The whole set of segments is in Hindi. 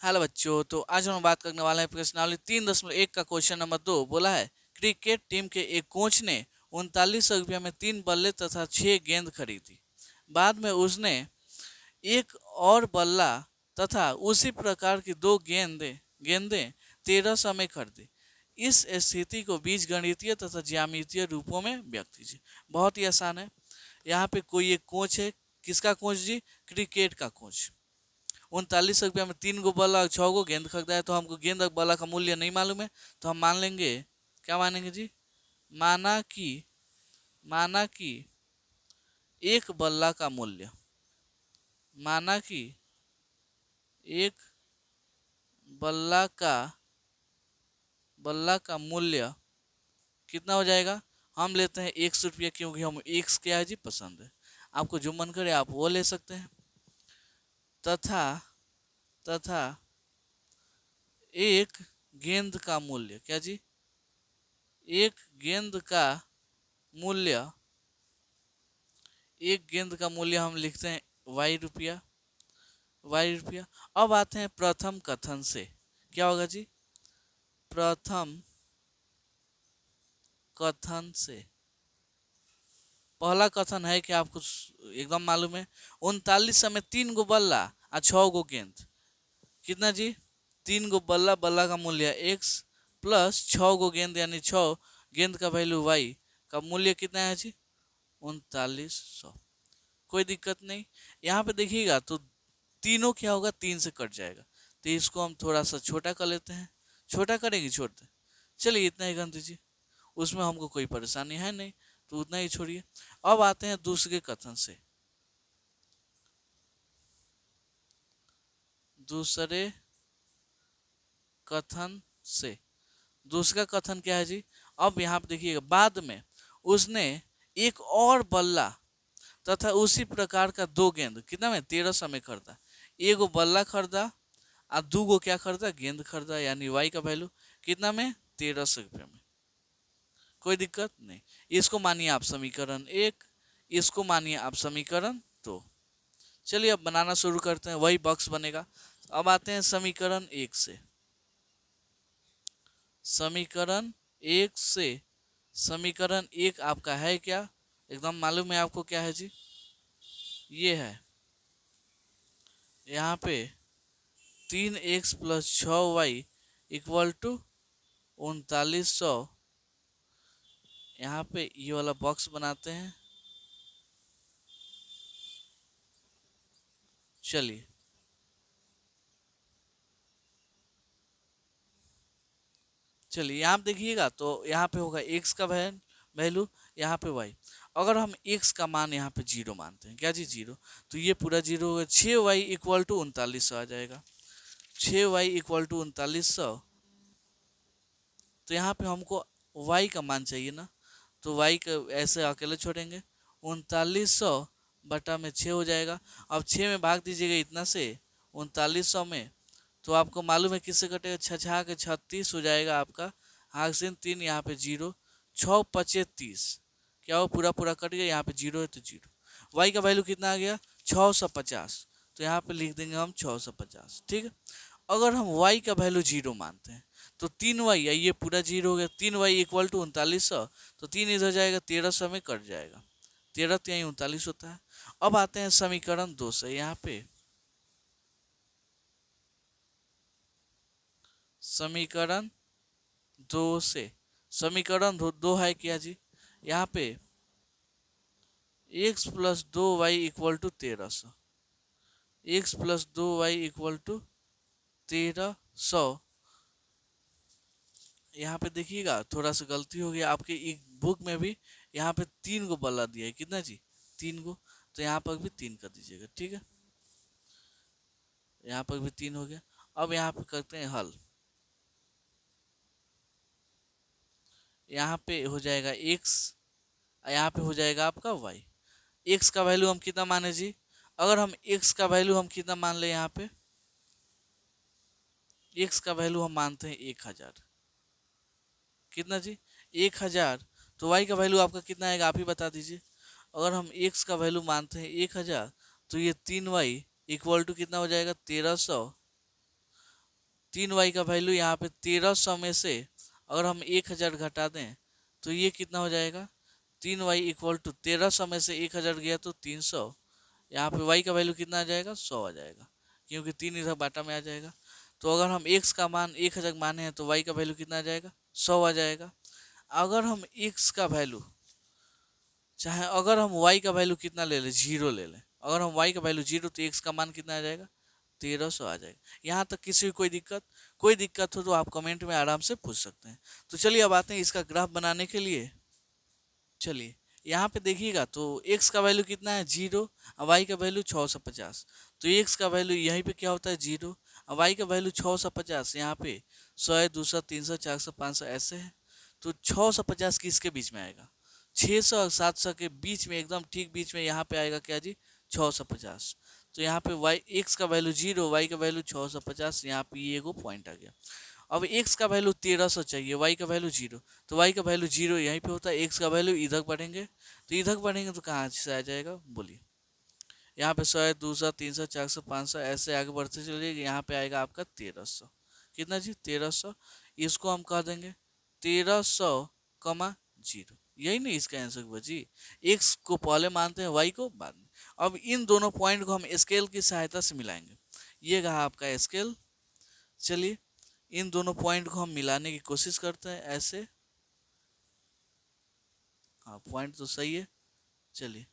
हेलो बच्चों, तो आज हम बात करने वाले हैं प्रश्नावली 3.1 का क्वेश्चन नंबर 2। बोला है क्रिकेट टीम के एक कोच ने 3900 रुपया में 3 बल्ले तथा 6 गेंद खरीदी। बाद में उसने एक और बल्ला तथा उसी प्रकार की 2 गेंदें गेंदें 1300 में खरीदी। इस स्थिति को बीजगणितीय तथा ज्यामितीय रूपों में व्यक्त कीजिए। बहुत ही आसान है। यहाँ पे कोई एक कोच है। किसका कोच जी? क्रिकेट का कोच। 3900 रुपया में 3 गो बल्ला और 6 गो गेंद खरीदा है। तो हमको गेंद और बल्ला का मूल्य नहीं मालूम है, तो हम मान लेंगे, क्या मानेंगे जी? माना कि एक बल्ला का मूल्य, माना कि एक बल्ला का मूल्य कितना हो जाएगा? हम लेते हैं 100 रुपया, क्योंकि हम एक्स क्या है जी? पसंद है। आपको जो मन करे आप वो ले सकते हैं। तथा तथा एक गेंद का मूल्य, क्या जी? एक गेंद का मूल्य हम लिखते हैं वाई रुपया। अब आते हैं प्रथम कथन से। क्या होगा जी? प्रथम कथन से पहला कथन है कि आपको एकदम मालूम है, 3900 में 3 गो बल्ला और 6 गो गेंद। कितना जी? 3 गो बल्ला, बल्ला का मूल्य एक्स, प्लस 6 गो गेंद यानी 6 गेंद का वैल्यू वाई का मूल्य कितना है जी? 3900। कोई दिक्कत नहीं। यहाँ पे देखिएगा तो तीनों क्या होगा? 3 से कट जाएगा, तो इसको हम थोड़ा सा छोटा कर लेते हैं। छोटा करेंगे, छोड़ते, चलिए इतना ही कर दीजिए, उसमें हमको कोई परेशानी है नहीं, तो उतना ही छोड़िए। अब आते हैं दूसरे कथन से। दूसरा कथन क्या है जी? अब यहाँ पे देखिएगा, बाद में उसने एक और बल्ला तथा उसी प्रकार का 2 गेंद, कितना में? 1300 में खरीदा। एगो बल्ला खरीदा और 2 गो क्या खरीदा? गेंद खरीदा, यानी वाई का वैल्यू कितना में? 1300 रुपये में। कोई दिक्कत नहीं। इसको मानिए आप समीकरण 1, इसको मानिए आप समीकरण 2। चलिए अब बनाना शुरू करते हैं, वही बॉक्स बनेगा। अब आते हैं समीकरण 1 से। समीकरण 1 आपका है क्या? एकदम मालूम है आपको क्या है जी? ये है, यहाँ पे 3x plus 6y equal to 3900। यहाँ पे ये वाला बॉक्स बनाते हैं। चलिए यहाँ पे देखिएगा तो यहाँ पे होगा x का वैल्यू, यहाँ पे y। अगर हम x का मान यहाँ पे 0 मानते हैं, क्या जी? 0, तो ये पूरा 0 होगा। 6y इक्वल टू 3900 आ जाएगा। 6y equal to 3900। तो यहाँ पे हमको y का मान चाहिए ना, तो y का ऐसे अकेले छोड़ेंगे, 3900 बटा में 6 हो जाएगा। अब 6 में भाग दीजिएगा इतना से 3900 में, तो आपको मालूम है किससे कटेगा? 6 के 36 हो जाएगा आपका। हासिन 3, यहाँ पे 0, 6 पचे 30, क्या हो? पूरा पूरा कट गया, यहाँ पे 0 है तो 0। वाई का वैल्यू कितना आ गया? 650। तो यहाँ पे लिख देंगे हम 650, ठीक है। अगर हम y का वैल्यू 0 मानते हैं, तो 3y, ये पूरा 0 हो गया। 3y इक्वल टू 3900, तो 3 इधर जाएगा, 1300 में कट जाएगा। 13 तो यहीं 39 होता है। अब आते हैं समीकरण 2 से। यहाँ पे समीकरण 2 से, समीकरण 2 है क्या जी? यहाँ पे x plus 2y equal to 1300, x plus 2y equal to 1300। यहाँ पे देखिएगा थोड़ा सा गलती हो गया आपके एक बुक में भी। यहाँ पे 3 गो बल्ला दिया है, कितना जी? 3 गो, तो यहाँ पर भी 3 कर दीजिएगा, ठीक है। यहाँ पर भी 3 हो गया। अब यहाँ पे करते हैं हल। यहाँ पे हो जाएगा x, यहाँ पे हो जाएगा आपका y। x का वैल्यू हम कितना माने जी? अगर हम x का वैल्यू हम कितना मान ले, यहाँ पे x का वैल्यू हम मानते हैं 1000। कितना जी? 1000। तो y का वैल्यू आपका कितना आएगा? आप ही बता दीजिए। अगर हम x का वैल्यू मानते हैं 1000, तो ये 3y इक्वल टू कितना हो जाएगा? 1300। 3y का वैल्यू यहाँ पे 1300 में से अगर हम 1000 घटा दें तो ये कितना हो जाएगा, 3y इक्वल टू 1300 में से 1000 गया तो 300, यहाँ पे y का वैल्यू कितना आ जाएगा, 100 आ जाएगा, क्योंकि 3 इधर बाटा में आ जाएगा। तो अगर हम x का मान 1000 माने हैं तो y का वैल्यू कितना आ जाएगा, 100 आ जाएगा। अगर हम x का वैल्यू चाहे अगर हम y का वैल्यू कितना ले लें, 0 ले लें, अगर हम y का वैल्यू 0 तो x का मान कितना आ जाएगा, 1300 आ जाएगा। यहाँ तक किसी कोई दिक्कत हो तो आप कमेंट में आराम से पूछ सकते हैं। तो चलिए अब आते हैं इसका ग्राफ बनाने के लिए। चलिए यहाँ पे देखिएगा तो x का वैल्यू कितना है, 0, और y का वैल्यू 650। तो x का वैल्यू यहीं पे क्या होता है, 0, और y का वैल्यू 650, यहाँ पे 100 है, 200, 300, 400, 500 ऐसे है। तो 650 किसके बीच में आएगा, 600 और 700 के बीच में, एकदम ठीक बीच में यहाँ पे आएगा क्या जी, 650। तो यहाँ पे x का वैल्यू 0, y का वैल्यू 650, यहाँ पे ये एगो पॉइंट आ गया। अब x का वैल्यू 1300 चाहिए, y का वैल्यू 0, तो y का वैल्यू 0 यहीं पे होता है, x का वैल्यू इधर बढ़ेंगे, तो इधर बढ़ेंगे तो कहाँ से आ जाएगा, बोलिए। यहाँ पे 100, 200, 300, 400, 500 ऐसे आगे बढ़ते चलिए, यहाँ पे आएगा आपका 1300। कितना जी, 1300। इसको हम कह देंगे 1300 कमा 0, यही नहीं इसका आंसर हुआ जी। x को पहले मानते हैं, y को बाद में। अब इन दोनों पॉइंट को हम स्केल की सहायता से मिलाएंगे। ये रहा आपका स्केल। चलिए इन दोनों पॉइंट को हम मिलाने की कोशिश करते हैं ऐसे। हाँ पॉइंट तो सही है। चलिए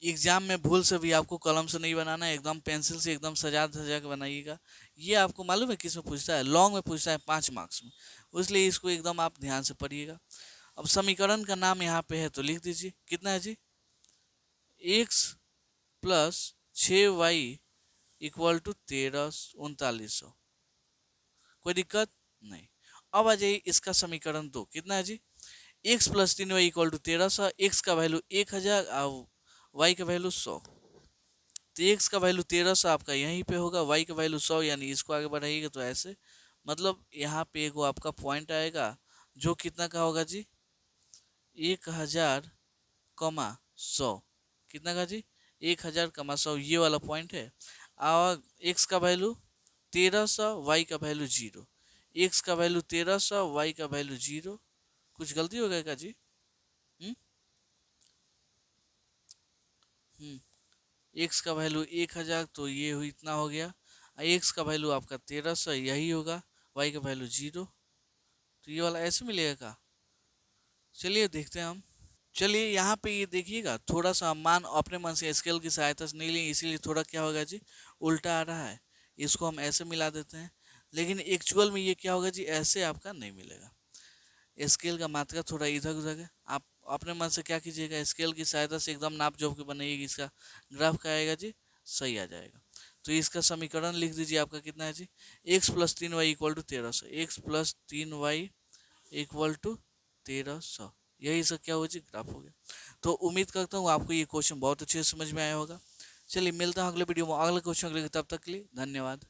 एग्जाम में भूल से भी आपको कलम से नहीं बनाना है, एकदम पेंसिल से एकदम सजा सजा के बनाइएगा। ये आपको मालूम है किस में पूछता है, लॉन्ग में पूछता है 5 मार्क्स में, इसलिए इसको एकदम आप ध्यान से पढ़िएगा। अब समीकरण का नाम यहाँ पे है तो लिख दीजिए, कितना है जी, x plus 6y equal to 1349। कोई दिक्कत नहीं। अब आ जाइए इसका समीकरण 2, कितना है जी, x plus 3y equal to 1300, x का वैल्यू 1000 और y का वैल्यू 100। तो x का वैल्यू 1300 आपका यहीं पे होगा, y का वैल्यू 100, यानी इसको आगे बढ़ाइएगा तो ऐसे, मतलब यहाँ पे एगो आपका पॉइंट आएगा जो कितना का होगा जी, 1000 कमा 100। कितना का जी, 1000 कमा 100, ये वाला पॉइंट है। और x का वैल्यू 1300, y का वैल्यू 0, x का वैल्यू 1300, y का वैल्यू 0। कुछ गलती हो गया क्या जी, हम्म एक्स का वैल्यू 1000, तो ये हुई इतना हो गया। एक्स का वैल्यू आपका 1300 यही होगा, वाई का वैल्यू 0, तो ये वाला ऐसे मिलेगा का। चलिए देखते हैं हम। चलिए यहाँ पे ये देखिएगा, थोड़ा सा मान अपने मन से स्केल की सहायता से नहीं लिए, इसीलिए थोड़ा क्या होगा जी, उल्टा आ रहा है। इसको हम ऐसे मिला देते हैं, लेकिन एक्चुअल में ये क्या होगा जी, ऐसे आपका नहीं मिलेगा। स्केल का मात्रा थोड़ा इधर उधर है, आप अपने मन से क्या कीजिएगा, स्केल की सहायता से एकदम नाप जोप के बनाइएगा, इसका ग्राफ का आएगा जी, सही आ जाएगा। तो इसका समीकरण लिख दीजिए, आपका कितना है जी, x plus 3y equal to 1300, x plus 3y equal to 1300, यही सब क्या हो जी, ग्राफ हो गया। तो उम्मीद करता हूँ आपको ये क्वेश्चन बहुत अच्छे से समझ में आया होगा। चलिए मिलता हूँ अगले वीडियो में अगले क्वेश्चन के लिए, तब तक के लिए धन्यवाद।